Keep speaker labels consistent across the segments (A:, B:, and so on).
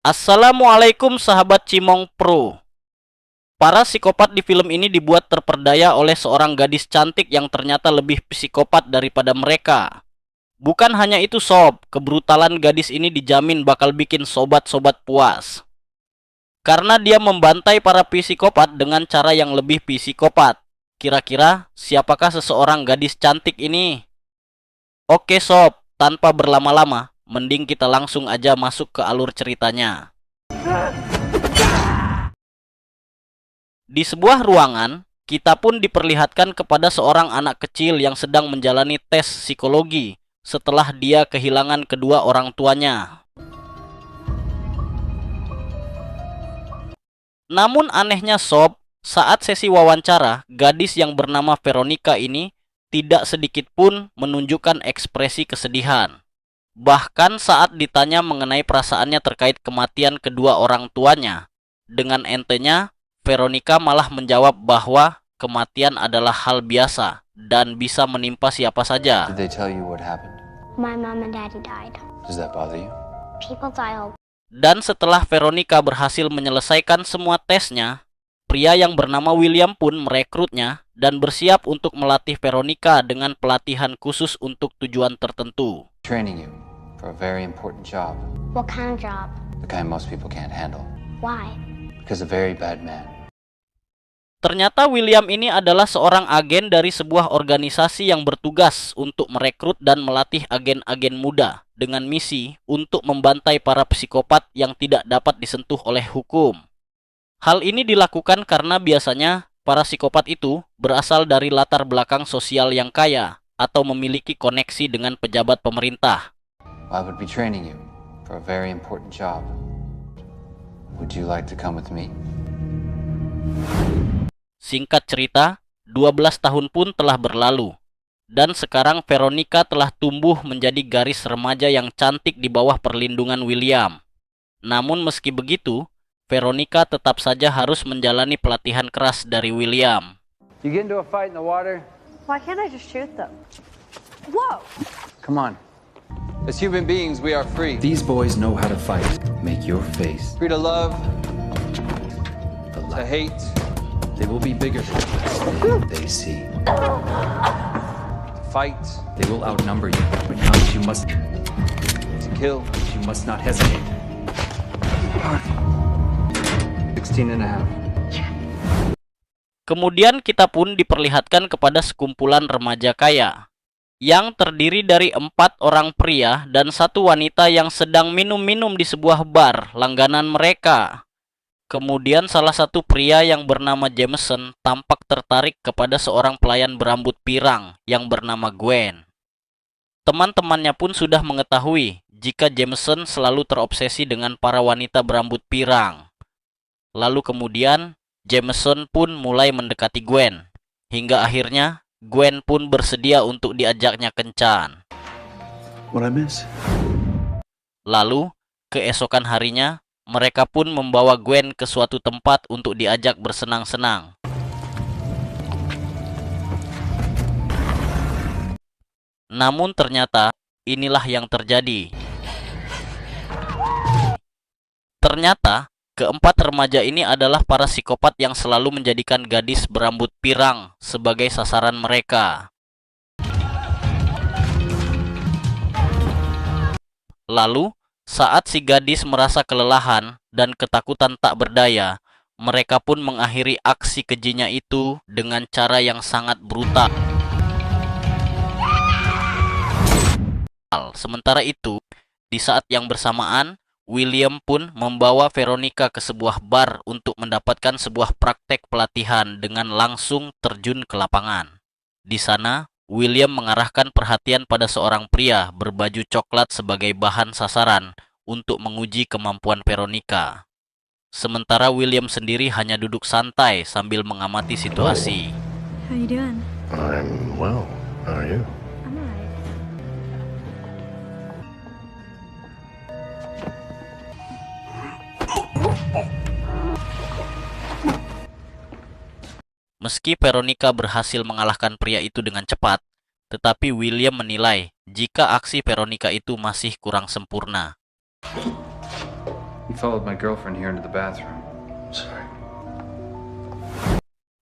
A: Assalamualaikum sahabat Cimong Pro. Para psikopat di film ini dibuat terperdaya oleh seorang gadis cantik yang ternyata lebih psikopat daripada mereka. Bukan hanya itu sob, kebrutalan gadis ini dijamin bakal bikin sobat-sobat puas. Karena dia membantai para psikopat dengan cara yang lebih psikopat. Kira-kira siapakah seseorang gadis cantik ini? Oke sob, tanpa berlama-lama, mending kita langsung aja masuk ke alur ceritanya. Di sebuah ruangan, kita pun diperlihatkan kepada seorang anak kecil yang sedang menjalani tes psikologi setelah dia kehilangan kedua orang tuanya. Namun anehnya sob, saat sesi wawancara, gadis yang bernama Veronica ini tidak sedikit pun menunjukkan ekspresi kesedihan. Bahkan saat ditanya mengenai perasaannya terkait kematian kedua orang tuanya, dengan entenya, Veronica malah menjawab bahwa kematian adalah hal biasa dan bisa menimpa siapa saja.
B: Did they tell you what happened?
C: My mom and daddy died.
B: Does that bother you?
C: People die all.
A: Dan setelah Veronica berhasil menyelesaikan semua tesnya, pria yang bernama William pun merekrutnya dan bersiap untuk melatih Veronica dengan pelatihan khusus untuk tujuan tertentu.
B: Training you for a very important job.
C: What kind of job?
B: The kind most people can't handle.
C: Why?
B: Because a very bad man.
A: Ternyata William ini adalah seorang agen dari sebuah organisasi yang bertugas untuk merekrut dan melatih agen-agen muda dengan misi untuk membantai para psikopat yang tidak dapat disentuh oleh hukum. Hal ini dilakukan karena biasanya para psikopat itu berasal dari latar belakang sosial yang kaya atau memiliki koneksi dengan pejabat pemerintah.
B: I would be training you for a very important job. Would you like to come with me?
A: Singkat cerita, 12 tahun pun telah berlalu. Dan sekarang Veronica telah tumbuh menjadi garis remaja yang cantik di bawah perlindungan William. Namun meski begitu, Veronica tetap saja harus menjalani pelatihan keras dari William.
D: You get into a fight in the water?
E: Why can't I just shoot them? Whoa!
D: Come on. As human beings, we are free.
F: These boys know how to fight. Make your face.
D: Free to love,
F: The
D: to
F: light.
D: hate,
F: They will be bigger than they see.
D: to fight,
F: They will outnumber you. But counts, you must
D: to kill.
F: not hesitate.
D: 16 and a half.
A: Kemudian kita pun diperlihatkan kepada sekumpulan remaja kaya yang terdiri dari 4 orang pria dan 1 wanita yang sedang minum-minum di sebuah bar langganan mereka. Kemudian salah satu pria yang bernama Jameson tampak tertarik kepada seorang pelayan berambut pirang yang bernama Gwen. Teman-temannya pun sudah mengetahui jika Jameson selalu terobsesi dengan para wanita berambut pirang. Lalu kemudian Jameson pun mulai mendekati Gwen, hingga akhirnya Gwen pun bersedia untuk diajaknya kencan.
G: What I miss?
A: Lalu, keesokan harinya, mereka pun membawa Gwen ke suatu tempat untuk diajak bersenang-senang. Namun ternyata, inilah yang terjadi. Ternyata, keempat remaja ini adalah para psikopat yang selalu menjadikan gadis berambut pirang sebagai sasaran mereka. Lalu, saat si gadis merasa kelelahan dan ketakutan tak berdaya, mereka pun mengakhiri aksi kejinya itu dengan cara yang sangat brutal. Sementara itu, di saat yang bersamaan, William pun membawa Veronica ke sebuah bar untuk mendapatkan sebuah praktek pelatihan dengan langsung terjun ke lapangan. Di sana, William mengarahkan perhatian pada seorang pria berbaju coklat sebagai bahan sasaran untuk menguji kemampuan Veronica. Sementara William sendiri hanya duduk santai sambil mengamati situasi.
E: How you doing?
G: I'm well. How are you?
E: I'm alright.
A: Meski Veronica berhasil mengalahkan pria itu dengan cepat, tetapi William menilai jika aksi Veronica itu masih kurang sempurna.
B: He followed my girlfriend here into the bathroom.
G: Sorry.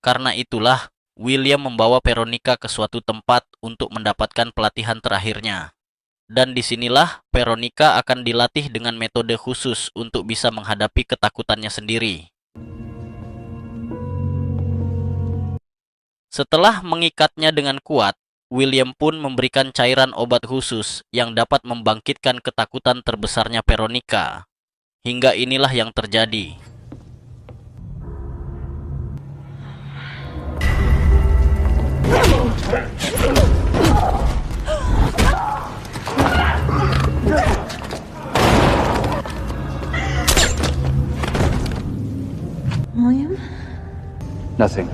A: Karena itulah, William membawa Veronica ke suatu tempat untuk mendapatkan pelatihan terakhirnya. Dan disinilah Veronica akan dilatih dengan metode khusus untuk bisa menghadapi ketakutannya sendiri. Setelah mengikatnya dengan kuat, William pun memberikan cairan obat khusus yang dapat membangkitkan ketakutan terbesarnya Veronica. Hingga inilah yang terjadi.
E: William?
B: Nothing.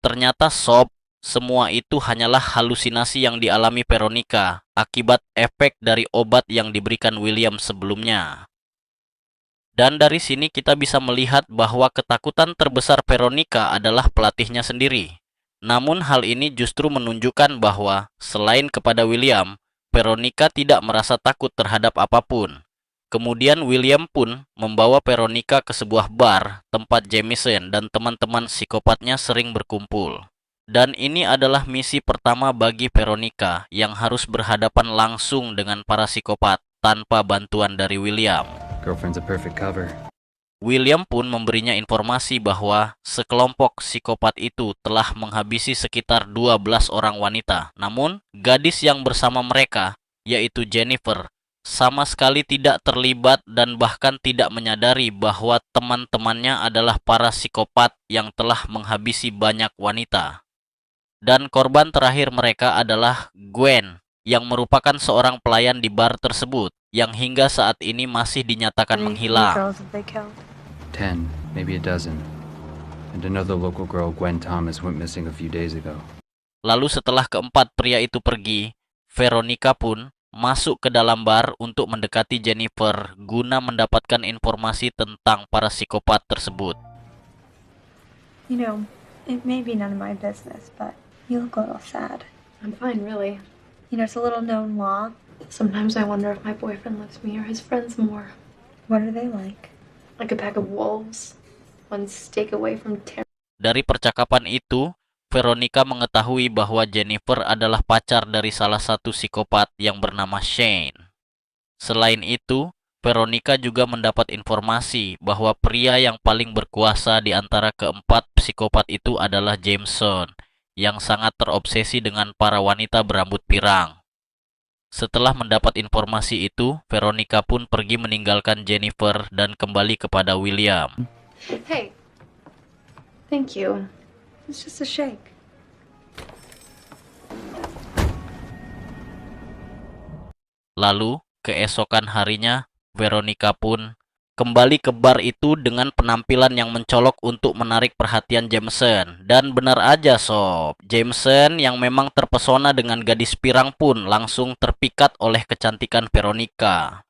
A: Ternyata sob, semua itu hanyalah halusinasi yang dialami Veronica akibat efek dari obat yang diberikan William sebelumnya. Dan dari sini kita bisa melihat bahwa ketakutan terbesar Veronica adalah pelatihnya sendiri. Namun hal ini justru menunjukkan bahwa selain kepada William, Veronica tidak merasa takut terhadap apapun. Kemudian William pun membawa Veronica ke sebuah bar tempat Jameson dan teman-teman psikopatnya sering berkumpul. Dan ini adalah misi pertama bagi Veronica yang harus berhadapan langsung dengan para psikopat tanpa bantuan dari William.
B: Girlfriend's a perfect cover.
A: William pun memberinya informasi bahwa sekelompok psikopat itu telah menghabisi sekitar 12 orang wanita. Namun, gadis yang bersama mereka, yaitu Jennifer, sama sekali tidak terlibat dan bahkan tidak menyadari bahwa teman-temannya adalah para psikopat yang telah menghabisi banyak wanita. Dan korban terakhir mereka adalah Gwen, yang merupakan seorang pelayan di bar tersebut, yang hingga saat ini masih dinyatakan menghilang.
B: 10, maybe a dozen. And another local girl, Gwen Thomas, went missing a few days ago.
A: Lalu setelah keempat pria itu pergi, Veronica pun masuk ke dalam bar untuk mendekati Jennifer guna mendapatkan informasi tentang para psikopat tersebut.
E: You know, it may be none of my business, but you look a little sad.
H: I'm fine, really.
E: You know, it's a little known law.
H: Sometimes I wonder if my boyfriend loves me or his friends more.
E: What are they like?
H: Like a pack of wolves. One stake away from terror.
A: Dari percakapan itu, Veronica mengetahui bahwa Jennifer adalah pacar dari salah satu psikopat yang bernama Shane. Selain itu, Veronica juga mendapat informasi bahwa pria yang paling berkuasa di antara keempat psikopat itu adalah Jameson, yang sangat terobsesi dengan para wanita berambut pirang. Setelah mendapat informasi itu, Veronica pun pergi meninggalkan Jennifer dan kembali kepada William.
H: Hey. Thank you.
E: It's just a shake.
A: Lalu, keesokan harinya, Veronica pun kembali ke bar itu dengan penampilan yang mencolok untuk menarik perhatian Jameson. Dan benar aja sob, Jameson yang memang terpesona dengan gadis pirang pun langsung terpikat oleh kecantikan Veronica.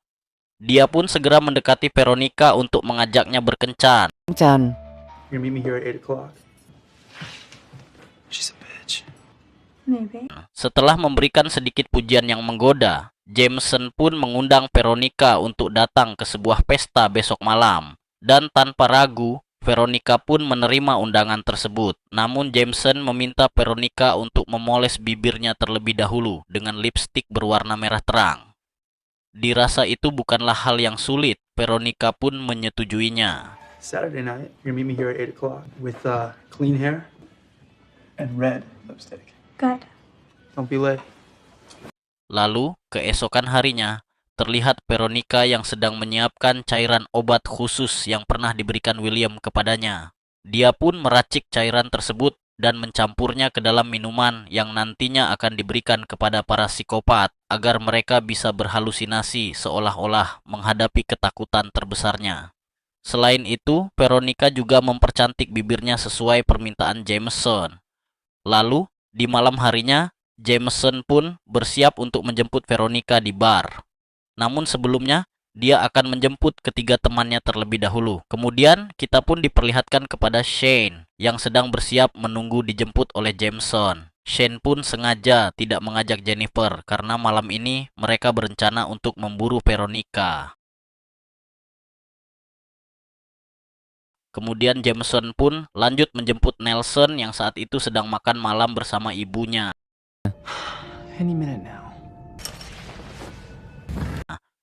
A: Dia pun segera mendekati Veronica untuk mengajaknya berkencan.
I: You meet me here at 8 o'clock.
G: She's a bitch.
E: Maybe.
A: Setelah memberikan sedikit pujian yang menggoda, Jameson pun mengundang Veronica untuk datang ke sebuah pesta besok malam. Dan tanpa ragu, Veronica pun menerima undangan tersebut. Namun Jameson meminta Veronica untuk memoles bibirnya terlebih dahulu dengan lipstik berwarna merah terang. Dirasa itu bukanlah hal yang sulit, Veronica pun menyetujuinya.
I: Saturday night, you're gonna meet me here at 8 o'clock with clean hair and red lipstick.
E: Good.
I: Don't be late.
A: Lalu, keesokan harinya, terlihat Veronica yang sedang menyiapkan cairan obat khusus yang pernah diberikan William kepadanya. Dia pun meracik cairan tersebut dan mencampurnya ke dalam minuman yang nantinya akan diberikan kepada para psikopat agar mereka bisa berhalusinasi seolah-olah menghadapi ketakutan terbesarnya. Selain itu, Veronica juga mempercantik bibirnya sesuai permintaan Jameson. Lalu, di malam harinya, Jameson pun bersiap untuk menjemput Veronica di bar. Namun sebelumnya, dia akan menjemput ketiga temannya terlebih dahulu. Kemudian, kita pun diperlihatkan kepada Shane yang sedang bersiap menunggu dijemput oleh Jameson. Shane pun sengaja tidak mengajak Jennifer karena malam ini mereka berencana untuk memburu Veronica. Kemudian Jameson pun lanjut menjemput Nelson yang saat itu sedang makan malam bersama ibunya.
I: Any minute now.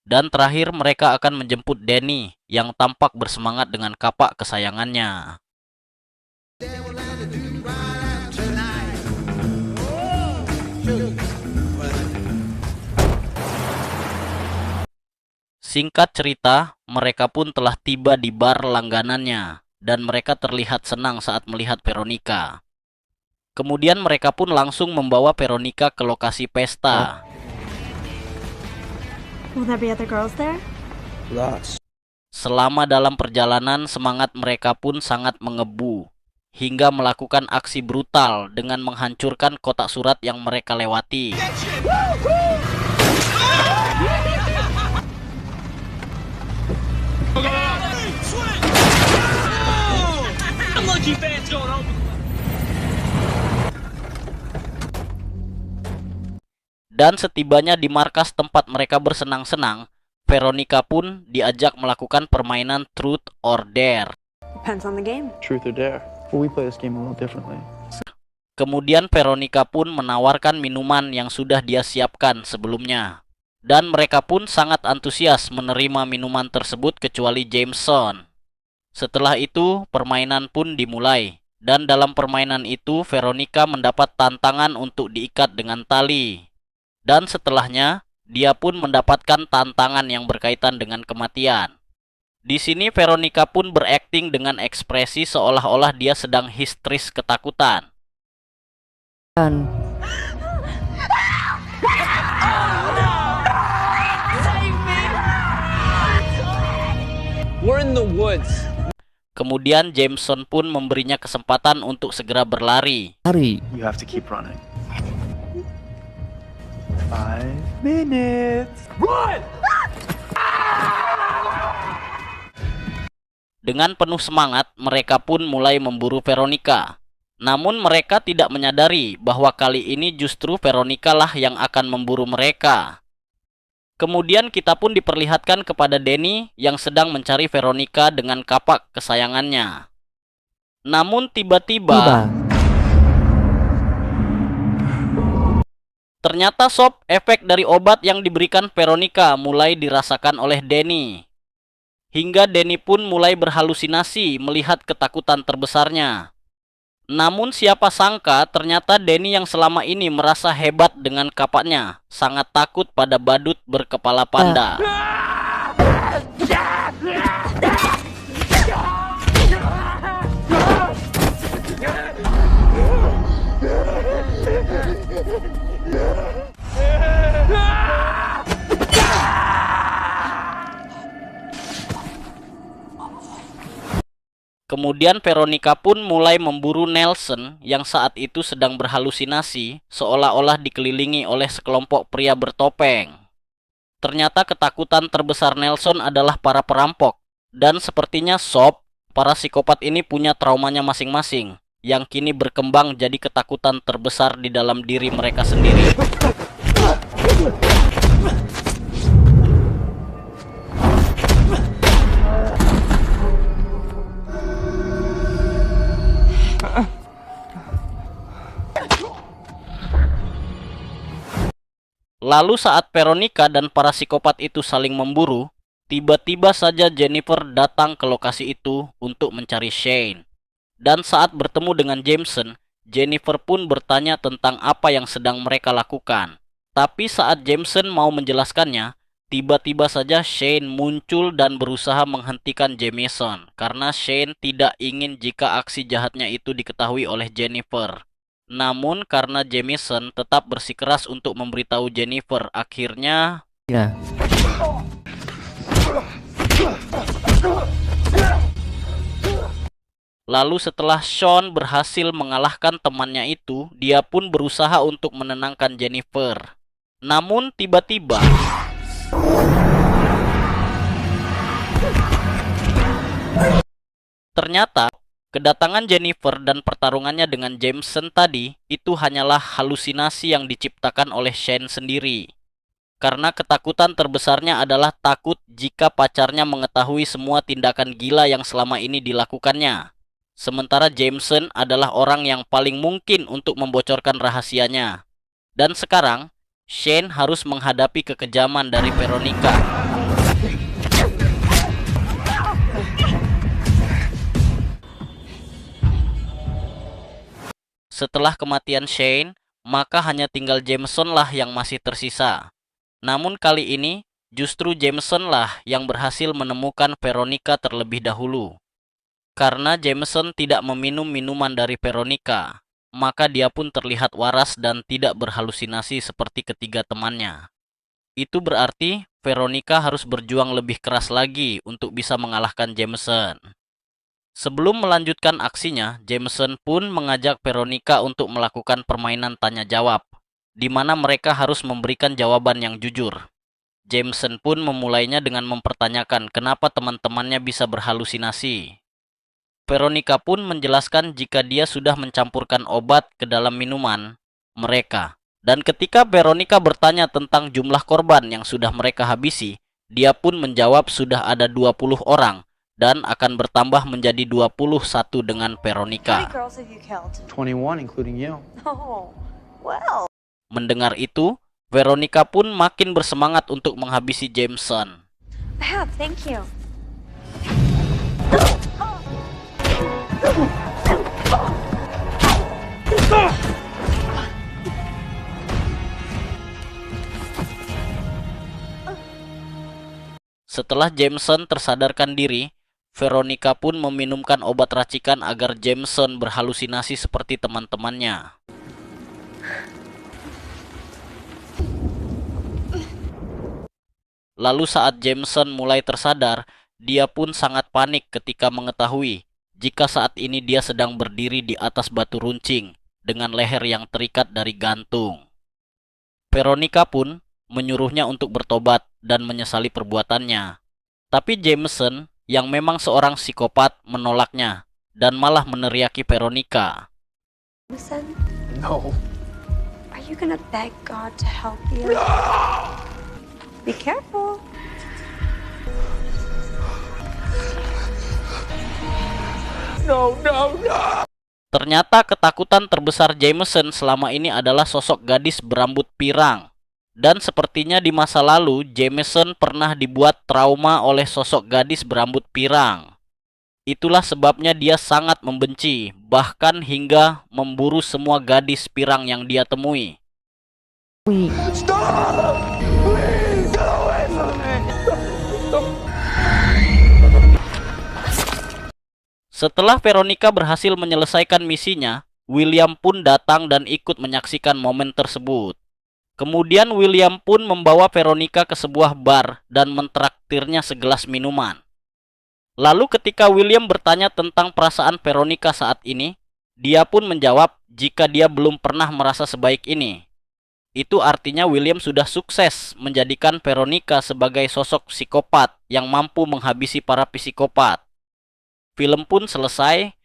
A: Dan terakhir mereka akan menjemput Danny yang tampak bersemangat dengan kapak kesayangannya. Singkat cerita, mereka pun telah tiba di bar langganannya dan mereka terlihat senang saat melihat Veronica. Kemudian mereka pun langsung membawa Veronica ke lokasi pesta.
E: Will there be other girls there?
I: Lots.
A: Selama dalam perjalanan, semangat mereka pun sangat mengebu hingga melakukan aksi brutal dengan menghancurkan kotak surat yang mereka lewati. Dan setibanya di markas tempat mereka bersenang-senang, Veronica pun diajak melakukan permainan Truth or Dare.
E: Depends on the game.
I: Truth or dare. Well, we play this game a little differently.
A: Kemudian Veronica pun menawarkan minuman yang sudah dia siapkan sebelumnya. Dan mereka pun sangat antusias menerima minuman tersebut kecuali Jameson. Setelah itu, permainan pun dimulai. Dan dalam permainan itu, Veronica mendapat tantangan untuk diikat dengan tali. Dan setelahnya, dia pun mendapatkan tantangan yang berkaitan dengan kematian. Di sini Veronica pun berakting dengan ekspresi seolah-olah dia sedang histeris ketakutan.
D: We're in the woods.
A: Kemudian Jameson pun memberinya kesempatan untuk segera berlari.
I: You have to keep running. 5 minutes. Run!
A: Dengan penuh semangat, mereka pun mulai memburu Veronica. Namun mereka tidak menyadari bahwa kali ini justru Veronica lah yang akan memburu mereka. Kemudian kita pun diperlihatkan kepada Danny yang sedang mencari Veronica dengan kapak kesayangannya. Namun tiba-tiba ternyata sob efek dari obat yang diberikan Veronica mulai dirasakan oleh Danny. Hingga Danny pun mulai berhalusinasi melihat ketakutan terbesarnya. Namun siapa sangka ternyata Danny yang selama ini merasa hebat dengan kapaknya sangat takut pada badut berkepala panda. Kemudian Veronica pun mulai memburu Nelson yang saat itu sedang berhalusinasi seolah-olah dikelilingi oleh sekelompok pria bertopeng. Ternyata ketakutan terbesar Nelson adalah para perampok. Dan sepertinya sob, para psikopat ini punya traumanya masing-masing yang kini berkembang jadi ketakutan terbesar di dalam diri mereka sendiri. Lalu saat Veronica dan para psikopat itu saling memburu, tiba-tiba saja Jennifer datang ke lokasi itu untuk mencari Shane. Dan saat bertemu dengan Jameson, Jennifer pun bertanya tentang apa yang sedang mereka lakukan. Tapi saat Jameson mau menjelaskannya, tiba-tiba saja Shane muncul dan berusaha menghentikan Jameson karena Shane tidak ingin jika aksi jahatnya itu diketahui oleh Jennifer. Namun karena Jameson tetap bersikeras untuk memberitahu Jennifer, akhirnya lalu setelah Sean berhasil mengalahkan temannya itu, dia pun berusaha untuk menenangkan Jennifer. Namun tiba-tiba ternyata Kedatangan Jennifer dan pertarungannya dengan Jameson tadi itu hanyalah halusinasi yang diciptakan oleh Shane sendiri. Karena ketakutan terbesarnya adalah takut jika pacarnya mengetahui semua tindakan gila yang selama ini dilakukannya. Sementara Jameson adalah orang yang paling mungkin untuk membocorkan rahasianya. Dan sekarang, Shane harus menghadapi kekejaman dari Veronica. Setelah kematian Shane, maka hanya tinggal Jameson lah yang masih tersisa. Namun kali ini, justru Jameson lah yang berhasil menemukan Veronica terlebih dahulu. Karena Jameson tidak meminum minuman dari Veronica, maka dia pun terlihat waras dan tidak berhalusinasi seperti ketiga temannya. Itu berarti Veronica harus berjuang lebih keras lagi untuk bisa mengalahkan Jameson. Sebelum melanjutkan aksinya, Jameson pun mengajak Veronica untuk melakukan permainan tanya jawab, di mana mereka harus memberikan jawaban yang jujur. Jameson pun memulainya dengan mempertanyakan kenapa teman-temannya bisa berhalusinasi. Veronica pun menjelaskan jika dia sudah mencampurkan obat ke dalam minuman mereka. Dan ketika Veronica bertanya tentang jumlah korban yang sudah mereka habisi, dia pun menjawab sudah ada 20 orang dan akan bertambah menjadi 21 dengan Veronica.
I: 21, including you.
A: Mendengar itu, Veronica pun makin bersemangat untuk menghabisi Jameson.
E: Thank you.
A: Setelah Jameson tersadarkan diri, Veronica pun meminumkan obat racikan agar Jameson berhalusinasi seperti teman-temannya. Lalu saat Jameson mulai tersadar, dia pun sangat panik ketika mengetahui jika saat ini dia sedang berdiri di atas batu runcing dengan leher yang terikat dari gantung. Veronica pun menyuruhnya untuk bertobat dan menyesali perbuatannya. Tapi Jameson yang memang seorang psikopat menolaknya dan malah meneriaki Veronica.
E: Listen,
I: No.
E: are you gonna beg God to help you? Be careful.
A: Ternyata ketakutan terbesar Jameson selama ini adalah sosok gadis berambut pirang. Dan sepertinya di masa lalu, Jameson pernah dibuat trauma oleh sosok gadis berambut pirang. Itulah sebabnya dia sangat membenci, bahkan hingga memburu semua gadis pirang yang dia temui. Setelah Veronica berhasil menyelesaikan misinya, William pun datang dan ikut menyaksikan momen tersebut. Kemudian William pun membawa Veronica ke sebuah bar dan mentraktirnya segelas minuman. Lalu ketika William bertanya tentang perasaan Veronica saat ini, dia pun menjawab jika dia belum pernah merasa sebaik ini. Itu artinya William sudah sukses menjadikan Veronica sebagai sosok psikopat yang mampu menghabisi para psikopat. Film pun selesai